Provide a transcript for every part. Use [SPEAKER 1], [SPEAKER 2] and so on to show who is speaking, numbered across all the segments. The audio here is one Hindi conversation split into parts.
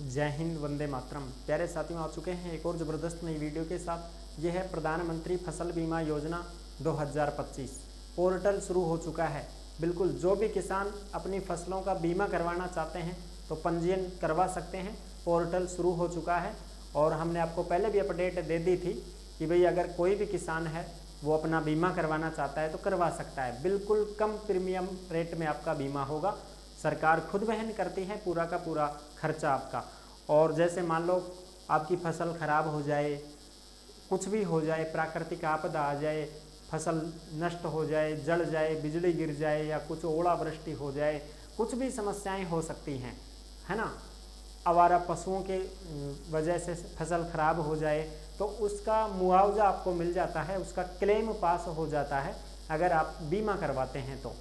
[SPEAKER 1] जय हिंद, वंदे मातरम। प्यारे साथियों, आ चुके हैं एक और ज़बरदस्त नई वीडियो के साथ। यह है प्रधानमंत्री फसल बीमा योजना 2025। पोर्टल शुरू हो चुका है। बिल्कुल, जो भी किसान अपनी फसलों का बीमा करवाना चाहते हैं तो पंजीयन करवा सकते हैं। पोर्टल शुरू हो चुका है और हमने आपको पहले भी अपडेट दे दी थी कि भाई अगर कोई भी किसान है वो अपना बीमा करवाना चाहता है तो करवा सकता है। बिल्कुल कम प्रीमियम रेट में आपका बीमा होगा। सरकार खुद वहन करती है पूरा का पूरा खर्चा आपका। और जैसे मान लो आपकी फसल खराब हो जाए, कुछ भी हो जाए, प्राकृतिक आपदा आ जाए, फसल नष्ट हो जाए, जल जाए, बिजली गिर जाए या कुछ ओलावृष्टि हो जाए, कुछ भी समस्याएं हो सकती हैं, है ना। आवारा पशुओं के वजह से फसल खराब हो जाए तो उसका मुआवजा आपको मिल जाता है, उसका क्लेम पास हो जाता है अगर आप बीमा करवाते हैं तो।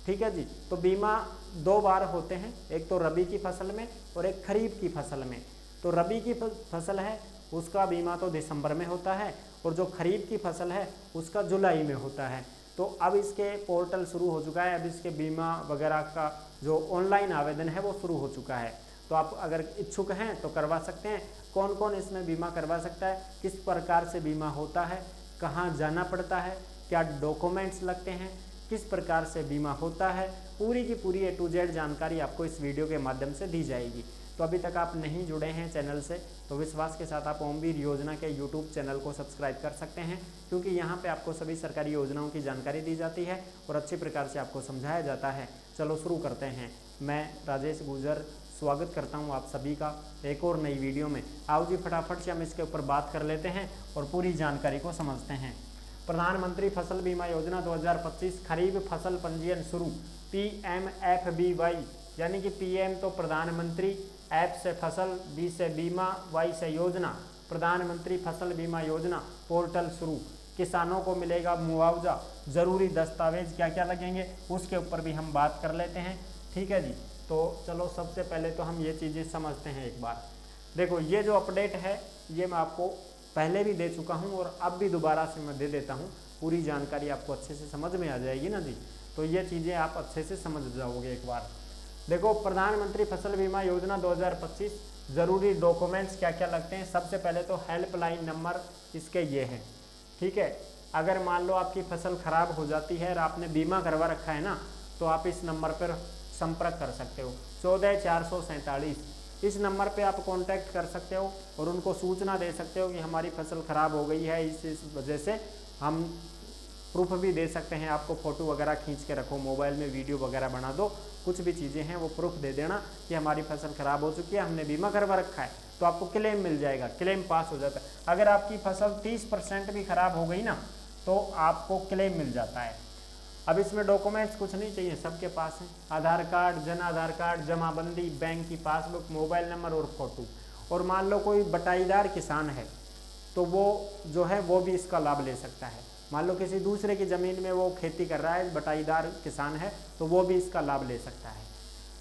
[SPEAKER 1] ठीक है जी। तो बीमा दो बार होते हैं, एक तो रबी की फसल में और एक खरीफ की फसल में। तो रबी की फसल है उसका बीमा तो दिसंबर में होता है और जो खरीफ की फसल है उसका जुलाई में होता है। तो अब इसके पोर्टल शुरू हो चुका है। अब इसके बीमा वगैरह का जो ऑनलाइन आवेदन है वो शुरू हो चुका है। तो आप अगर इच्छुक हैं तो करवा सकते हैं। कौन कौन इसमें बीमा करवा सकता है, किस प्रकार से बीमा होता है, कहाँ जाना पड़ता है, क्या डॉक्यूमेंट्स लगते हैं, किस प्रकार से बीमा होता है, पूरी की पूरी A to Z जानकारी आपको इस वीडियो के माध्यम से दी जाएगी। तो अभी तक आप नहीं जुड़े हैं चैनल से तो विश्वास के साथ आप ओमवीर योजना के YouTube चैनल को सब्सक्राइब कर सकते हैं, क्योंकि यहाँ पे आपको सभी सरकारी योजनाओं की जानकारी दी जाती है और अच्छी प्रकार से आपको समझाया जाता है। चलो शुरू करते हैं। मैं राजेश गुजर स्वागत करता हूँ आप सभी का एक और नई वीडियो में। आओ जी फटाफट से हम इसके ऊपर बात कर लेते हैं और पूरी जानकारी को समझते हैं। प्रधानमंत्री फसल बीमा योजना 2025 खरीफ फसल पंजीयन शुरू। PMFBY यानी कि PM तो प्रधानमंत्री, F से फसल, B से बीमा, Y से योजना। प्रधानमंत्री फसल बीमा योजना पोर्टल शुरू। किसानों को मिलेगा मुआवजा। ज़रूरी दस्तावेज क्या क्या लगेंगे उसके ऊपर भी हम बात कर लेते हैं। ठीक है जी। तो चलो सबसे पहले तो हम ये चीज़ें समझते हैं एक बार। देखो, ये जो अपडेट है ये मैं आपको पहले भी दे चुका हूँ और अब भी दोबारा से मैं दे देता हूँ। पूरी जानकारी आपको अच्छे से समझ में आ जाएगी ना जी। तो ये चीज़ें आप अच्छे से समझ जाओगे एक बार। देखो, प्रधानमंत्री फसल बीमा योजना 2025 ज़रूरी डॉक्यूमेंट्स क्या क्या लगते हैं। सबसे पहले तो हेल्पलाइन नंबर इसके ये हैं। ठीक है। अगर मान लो आपकी फसल खराब हो जाती है और आपने बीमा करवा रखा है ना, तो आप इस नंबर पर संपर्क कर सकते हो। 14447 इस नंबर पे आप कांटेक्ट कर सकते हो और उनको सूचना दे सकते हो कि हमारी फसल ख़राब हो गई है, इस वजह से हम प्रूफ भी दे सकते हैं आपको। फ़ोटो वगैरह खींच के रखो, मोबाइल में वीडियो वगैरह बना दो, कुछ भी चीज़ें हैं वो प्रूफ दे देना कि हमारी फसल ख़राब हो चुकी है, हमने बीमा करवा रखा है, तो आपको क्लेम मिल जाएगा, क्लेम पास हो जाता है। अगर आपकी फसल 30% भी ख़राब हो गई ना तो आपको क्लेम मिल जाता है। अब इसमें डॉक्यूमेंट्स कुछ नहीं चाहिए, सबके पास है। आधार कार्ड, जन आधार कार्ड, जमाबंदी, बैंक की पासबुक, मोबाइल नंबर और फोटो। और मान लो कोई बटाईदार किसान है तो वो जो है वो भी इसका लाभ ले सकता है। मान लो किसी दूसरे की ज़मीन में वो खेती कर रहा है, बटाईदार किसान है, तो वो भी इसका लाभ ले सकता है।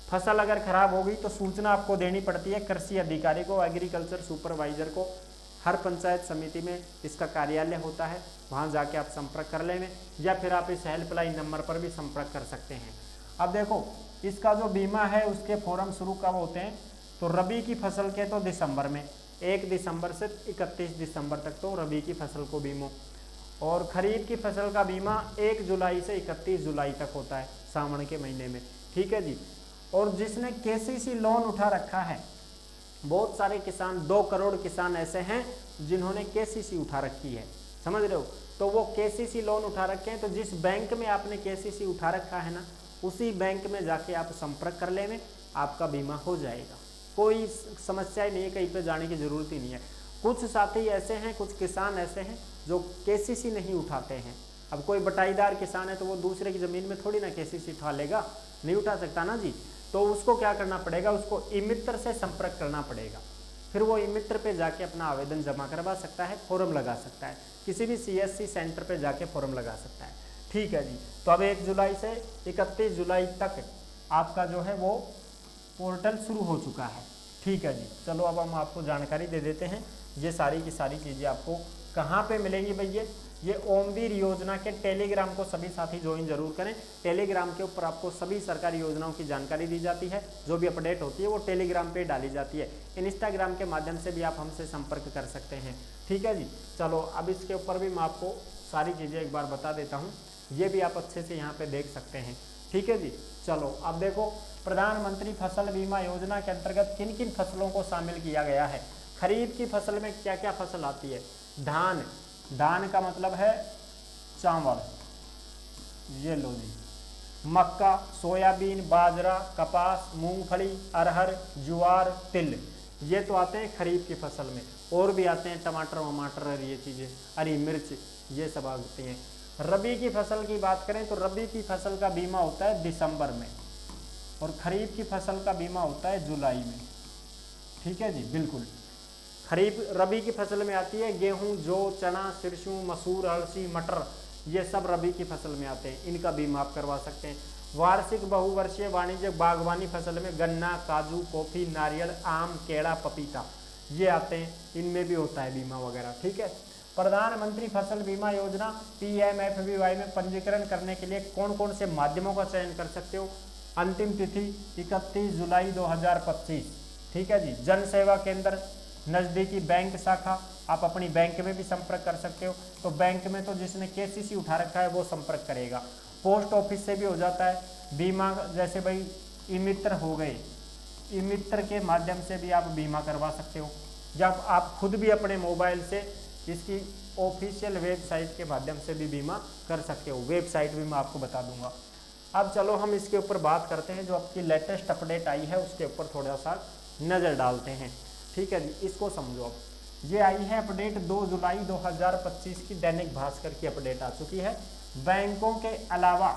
[SPEAKER 1] फसल अगर खराब हो गई तो सूचना आपको देनी पड़ती है कृषि अधिकारी को, एग्रीकल्चर सुपरवाइजर को। हर पंचायत समिति में इसका कार्यालय होता है, वहाँ जाके आप संपर्क कर लेंगे या फिर आप इस हेल्पलाइन नंबर पर भी संपर्क कर सकते हैं। अब देखो, इसका जो बीमा है उसके फॉर्म शुरू कब होते हैं, तो रबी की फसल के तो दिसंबर में, 1 दिसंबर से 31 दिसंबर तक तो रबी की फसल को बीमा। और खरीफ की फसल का बीमा 1 जुलाई से 31 जुलाई तक होता है, सावन के महीने में। ठीक है जी। और जिसने KCC लोन उठा रखा है, बहुत सारे किसान, 2 करोड़ किसान ऐसे हैं जिन्होंने KCC उठा रखी है, समझ रहे हो। तो वो KCC लोन उठा रखे हैं, तो जिस बैंक में आपने KCC उठा रखा है ना, उसी बैंक में जाके आप संपर्क कर लेंगे, आपका बीमा हो जाएगा। कोई समस्या ही नहीं है, कहीं पे जाने की ज़रूरत ही नहीं है। कुछ साथी ऐसे हैं, कुछ किसान ऐसे हैं जो KCC नहीं उठाते हैं। अब कोई बटाईदार किसान है तो वो दूसरे की ज़मीन में थोड़ी ना KCC उठा लेगा, नहीं उठा सकता ना जी। तो उसको क्या करना पड़ेगा, उसको ई-मित्र से संपर्क करना पड़ेगा। फिर वो ई-मित्र पे जाके अपना आवेदन जमा करवा सकता है, फॉर्म लगा सकता है, किसी भी CSC सेंटर पे जाके फॉर्म लगा सकता है। ठीक है जी। तो अब 1 जुलाई से 31 जुलाई तक आपका जो है वो पोर्टल शुरू हो चुका है। ठीक है जी। चलो अब हम आपको जानकारी दे देते हैं, ये सारी की सारी चीज़ें आपको कहाँ पे मिलेंगी भैया, ये ओमवीर योजना के टेलीग्राम को सभी साथी ज्वाइन जरूर करें। टेलीग्राम के ऊपर आपको सभी सरकारी योजनाओं की जानकारी दी जाती है, जो भी अपडेट होती है वो टेलीग्राम पे डाली जाती है। इंस्टाग्राम के माध्यम से भी आप हमसे संपर्क कर सकते हैं। ठीक है जी, चलो अब इसके ऊपर भी मैं आपको सारी चीज़ें एक बार बता देता हूँ, ये भी आप अच्छे से यहाँ पे देख सकते हैं। ठीक है जी, चलो अब देखो प्रधानमंत्री फसल बीमा योजना के अंतर्गत किन किन फसलों को शामिल किया गया है। खरीफ की फसल में क्या क्या फसल आती है? धान, धान का मतलब है चावल, ये लो जी। मक्का, सोयाबीन, बाजरा, कपास, मूंगफली, अरहर, ज्वार, तिल, ये तो आते हैं खरीफ की फसल में। और भी आते हैं टमाटर वमाटर और ये चीज़ें, हरी मिर्च, ये सब आती हैं। रबी की फसल की बात करें तो रबी की फसल का बीमा होता है दिसंबर में और खरीफ की फसल का बीमा होता है जुलाई में। ठीक है जी, बिल्कुल। खरीफ रबी की फसल में आती है गेहूं, जौ, चना, सिरसों, मसूर, अलसी, मटर, ये सब रबी की फसल में आते हैं, इनका बीमा आप करवा सकते हैं। वार्षिक बहुवर्षीय वाणिज्यिक बागवानी फसल में गन्ना, काजू, कॉफी, नारियल, आम, केला, पपीता, ये आते हैं, इनमें भी होता है बीमा वगैरह। ठीक है। प्रधानमंत्री फसल बीमा योजना PMFBY में पंजीकरण करने के लिए कौन कौन से माध्यमों का चयन कर सकते हो? अंतिम तिथि 31 जुलाई 2025। ठीक है जी। जन सेवा केंद्र, नज़दीकी बैंक शाखा, आप अपनी बैंक में भी संपर्क कर सकते हो। तो बैंक में तो जिसने KCC उठा रखा है वो संपर्क करेगा। पोस्ट ऑफिस से भी हो जाता है बीमा, जैसे भाई ई-मित्र हो गए, ई-मित्र के माध्यम से भी आप बीमा करवा सकते हो। जब आप खुद भी अपने मोबाइल से इसकी ऑफिशियल वेबसाइट के माध्यम से भी बीमा कर सकते हो, वेबसाइट भी मैं आपको बता दूंगा। अब चलो हम इसके ऊपर बात करते हैं, जो आपकी लेटेस्ट अपडेट आई है उसके ऊपर थोड़ा सा नज़र डालते हैं। ठीक है जी, इसको समझो। अब ये आई है अपडेट 2 जुलाई 2025 की, दैनिक भास्कर की अपडेट आ चुकी है। बैंकों के अलावा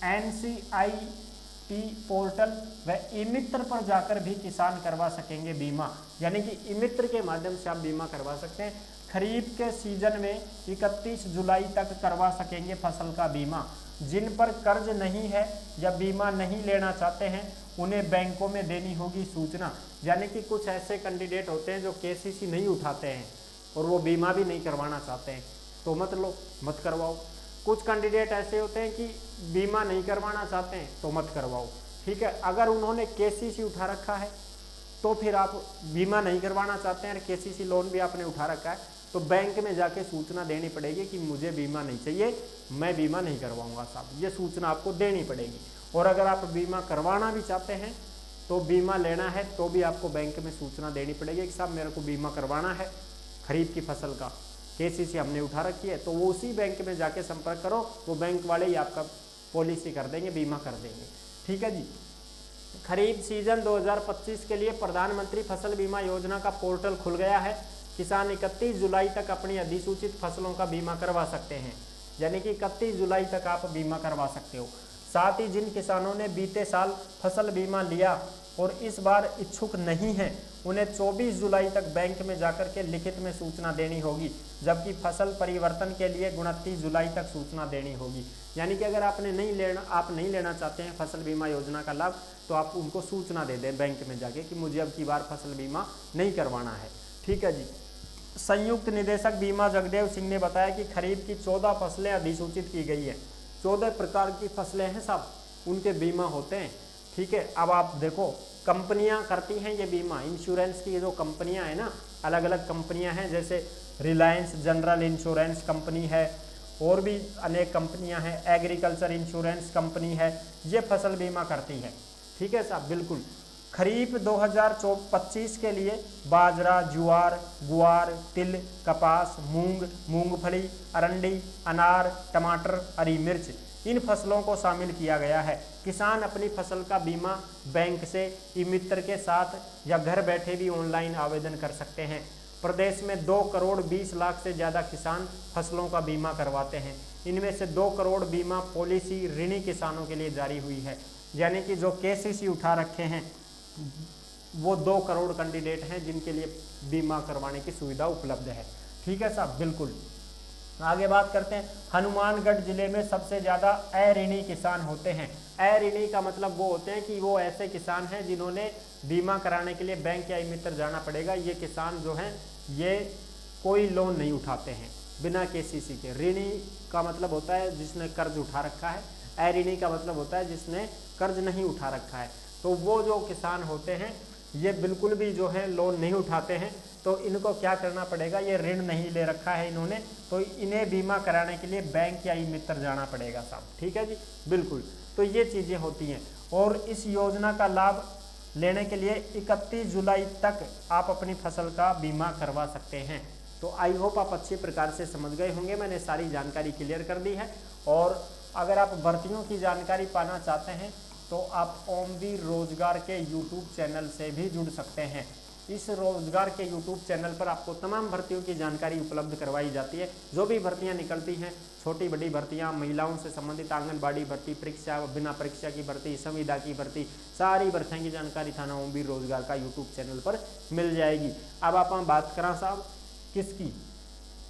[SPEAKER 1] NCIT पोर्टल व ई-मित्र पर जाकर भी किसान करवा सकेंगे बीमा, यानी कि ई-मित्र के माध्यम से आप बीमा करवा सकते हैं। खरीफ के सीजन में 31 जुलाई तक करवा सकेंगे फसल का बीमा। जिन पर कर्ज नहीं है या बीमा नहीं लेना चाहते हैं उन्हें बैंकों में देनी होगी सूचना। यानी कि कुछ ऐसे कैंडिडेट होते हैं जो KCC नहीं उठाते हैं और वो बीमा भी नहीं करवाना चाहते हैं, तो मत लो, मत करवाओ। कुछ कैंडिडेट ऐसे होते हैं कि बीमा नहीं करवाना चाहते हैं, तो मत करवाओ। ठीक है। अगर उन्होंने KCC उठा रखा है तो फिर आप बीमा नहीं करवाना चाहते हैं और KCC लोन भी आपने उठा रखा है, तो बैंक में जाके सूचना देनी पड़ेगी कि मुझे बीमा नहीं चाहिए, मैं बीमा नहीं करवाऊंगा साहब, ये सूचना आपको देनी पड़ेगी। और अगर आप बीमा करवाना भी चाहते हैं तो बीमा लेना है तो भी आपको बैंक में सूचना देनी पड़ेगी कि साहब मेरे को बीमा करवाना है खरीफ की फसल का, KCC हमने उठा रखी है। तो वो उसी बैंक में जाके संपर्क करो, वो बैंक वाले ही आपका पॉलिसी कर देंगे, बीमा कर देंगे। ठीक है जी। खरीफ सीजन 2025 के लिए प्रधानमंत्री फसल बीमा योजना का पोर्टल खुल गया है। किसान 31 जुलाई तक अपनी अधिसूचित फसलों का बीमा करवा सकते हैं, यानी कि 31 जुलाई तक आप बीमा करवा सकते हो। साथ ही जिन किसानों ने बीते साल फसल बीमा लिया और इस बार इच्छुक नहीं हैं, उन्हें 24 जुलाई तक बैंक में जाकर के लिखित में सूचना देनी होगी, जबकि फसल परिवर्तन के लिए 29 जुलाई तक सूचना देनी होगी। यानी कि अगर आप नहीं लेना चाहते हैं फसल बीमा योजना का लाभ, तो आप उनको सूचना दे दें बैंक में जाके कि मुझे अब की बार फसल बीमा नहीं करवाना है। ठीक है जी। संयुक्त निदेशक बीमा जगदेव सिंह ने बताया कि खरीफ की 14 फसलें अधिसूचित की गई है। 14 प्रकार की फसलें हैं साहब, उनके बीमा होते हैं। ठीक है। अब आप देखो कंपनियां करती हैं ये बीमा, इंश्योरेंस की जो कंपनियां हैं ना, अलग अलग कंपनियां हैं, जैसे रिलायंस जनरल इंश्योरेंस कंपनी है और भी अनेक कंपनियां हैं, एग्रीकल्चर इंश्योरेंस कंपनी है, ये फसल बीमा करती है। ठीक है साहब, बिल्कुल। खरीफ 2025 के लिए बाजरा, ज्वार, गुआर, तिल, कपास, मूंग, मूंगफली, अरंडी, अनार, टमाटर, हरी मिर्च, इन फसलों को शामिल किया गया है। किसान अपनी फसल का बीमा बैंक से ई-मित्र के साथ या घर बैठे भी ऑनलाइन आवेदन कर सकते हैं। प्रदेश में 2 करोड़ 20 लाख से ज़्यादा किसान फसलों का बीमा करवाते हैं। इनमें से 2 करोड़ बीमा पॉलिसी ऋणी किसानों के लिए जारी हुई है, यानी कि जो KCC उठा रखे हैं वो 2 करोड़ कैंडिडेट हैं जिनके लिए बीमा करवाने की सुविधा उपलब्ध है। ठीक है साहब, बिल्कुल। आगे बात करते हैं। हनुमानगढ़ जिले में सबसे ज़्यादा अऋणी किसान होते हैं। अऋणी का मतलब वो होते हैं कि वो ऐसे किसान हैं जिन्होंने बीमा कराने के लिए बैंक या ई-मित्र जाना पड़ेगा। ये किसान जो हैं ये कोई लोन नहीं उठाते हैं, बिना केसीसी के। ऋणी का मतलब होता है जिसने कर्ज उठा रखा है, अऋणी का मतलब होता है जिसने कर्ज नहीं उठा रखा है। तो वो जो किसान होते हैं ये बिल्कुल भी जो है लोन नहीं उठाते हैं, तो इनको क्या करना पड़ेगा, ये ऋण नहीं ले रखा है इन्होंने, तो इन्हें बीमा कराने के लिए बैंक या ई मित्र जाना पड़ेगा साहब। ठीक है जी, बिल्कुल। तो ये चीज़ें होती हैं और इस योजना का लाभ लेने के लिए 31 जुलाई तक आप अपनी फसल का बीमा करवा सकते हैं। तो आई होप आप अच्छे प्रकार से समझ गए होंगे, मैंने सारी जानकारी क्लियर कर दी है। और अगर आप भर्तियों की जानकारी पाना चाहते हैं तो आप ओमवीर रोजगार के यूट्यूब चैनल से भी जुड़ सकते हैं। इस रोजगार के यूट्यूब चैनल पर आपको तमाम भर्तियों की जानकारी उपलब्ध करवाई जाती है। जो भी भर्तियां निकलती हैं, छोटी बड़ी भर्तियां, महिलाओं से संबंधित आंगनबाड़ी भर्ती, परीक्षा, बिना परीक्षा की भर्ती, संविदा की भर्ती, सारी भर्तियों की जानकारी थाना ओमवीर रोजगार का यूट्यूब चैनल पर मिल जाएगी। अब आप बात करें साहब किसकी,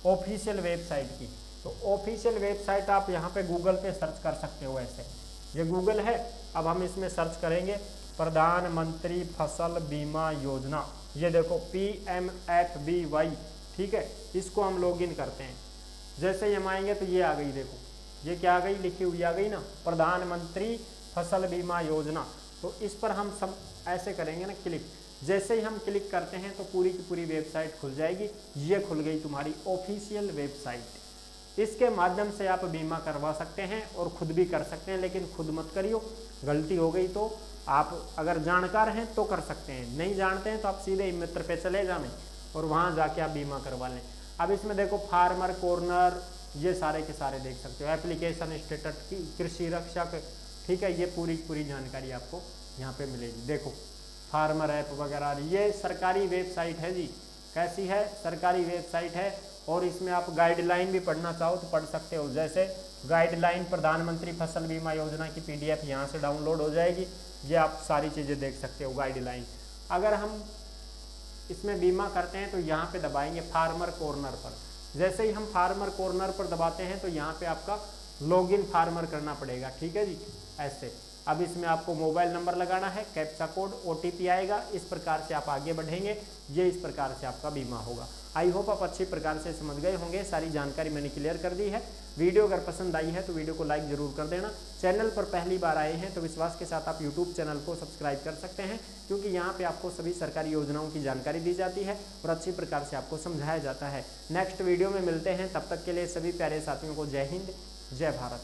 [SPEAKER 1] ऑफिशियल वेबसाइट की। तो ऑफिशियल वेबसाइट आप यहाँ पे गूगल पे सर्च कर सकते हो। ऐसे ये गूगल है, अब हम इसमें सर्च करेंगे प्रधानमंत्री फसल बीमा योजना। ये देखो PMFBY, ठीक है, इसको हम लॉगिन करते हैं। जैसे ही हम आएंगे तो ये आ गई, देखो ये क्या आ गई, लिखी हुई आ गई ना, प्रधानमंत्री फसल बीमा योजना। तो इस पर हम सब ऐसे करेंगे ना क्लिक। जैसे ही हम क्लिक करते हैं तो पूरी की पूरी वेबसाइट खुल जाएगी। ये खुल गई तुम्हारी ऑफिशियल वेबसाइट। इसके माध्यम से आप बीमा करवा सकते हैं और खुद भी कर सकते हैं, लेकिन खुद मत करियो, गलती हो गई तो आप अगर जानकार हैं तो कर सकते हैं, नहीं जानते हैं तो आप सीधे मित्र पे चले जाएं और वहाँ जाके आप बीमा करवा लें। अब इसमें देखो फार्मर कॉर्नर, ये सारे के सारे देख सकते हो, एप्लीकेशन स्टेटस की, कृषि रक्षक, ठीक है, ये पूरी जानकारी आपको यहाँ पे मिलेगी। देखो फार्मर ऐप वगैरह, ये सरकारी वेबसाइट है जी। कैसी है, सरकारी वेबसाइट है। और इसमें आप गाइडलाइन भी पढ़ना चाहो तो पढ़ सकते हो। जैसे गाइडलाइन प्रधानमंत्री फसल बीमा योजना की PDF यहाँ से डाउनलोड हो जाएगी। ये आप सारी चीज़ें देख सकते हो गाइडलाइन। अगर हम इसमें बीमा करते हैं तो यहाँ पे दबाएंगे फार्मर कॉर्नर पर। जैसे ही हम फार्मर कॉर्नर पर दबाते हैं तो यहाँ पे आपका लॉगिन फार्मर करना पड़ेगा। ठीक है जी, ऐसे। अब इसमें आपको मोबाइल नंबर लगाना है, कैप्चा कोड, OTP आएगा। इस प्रकार से आप आगे बढ़ेंगे, ये इस प्रकार से आपका बीमा होगा। आई होप आप अच्छी प्रकार से समझ गए होंगे। सारी जानकारी मैंने क्लियर कर दी है। वीडियो अगर पसंद आई है तो वीडियो को लाइक जरूर कर देना। चैनल पर पहली बार आए हैं तो विश्वास के साथ आप यूट्यूब चैनल को सब्सक्राइब कर सकते हैं, क्योंकि यहाँ पे आपको सभी सरकारी योजनाओं की जानकारी दी जाती है और अच्छी प्रकार से आपको समझाया जाता है। नेक्स्ट वीडियो में मिलते हैं, तब तक के लिए सभी प्यारे साथियों को जय हिंद, जय भारत।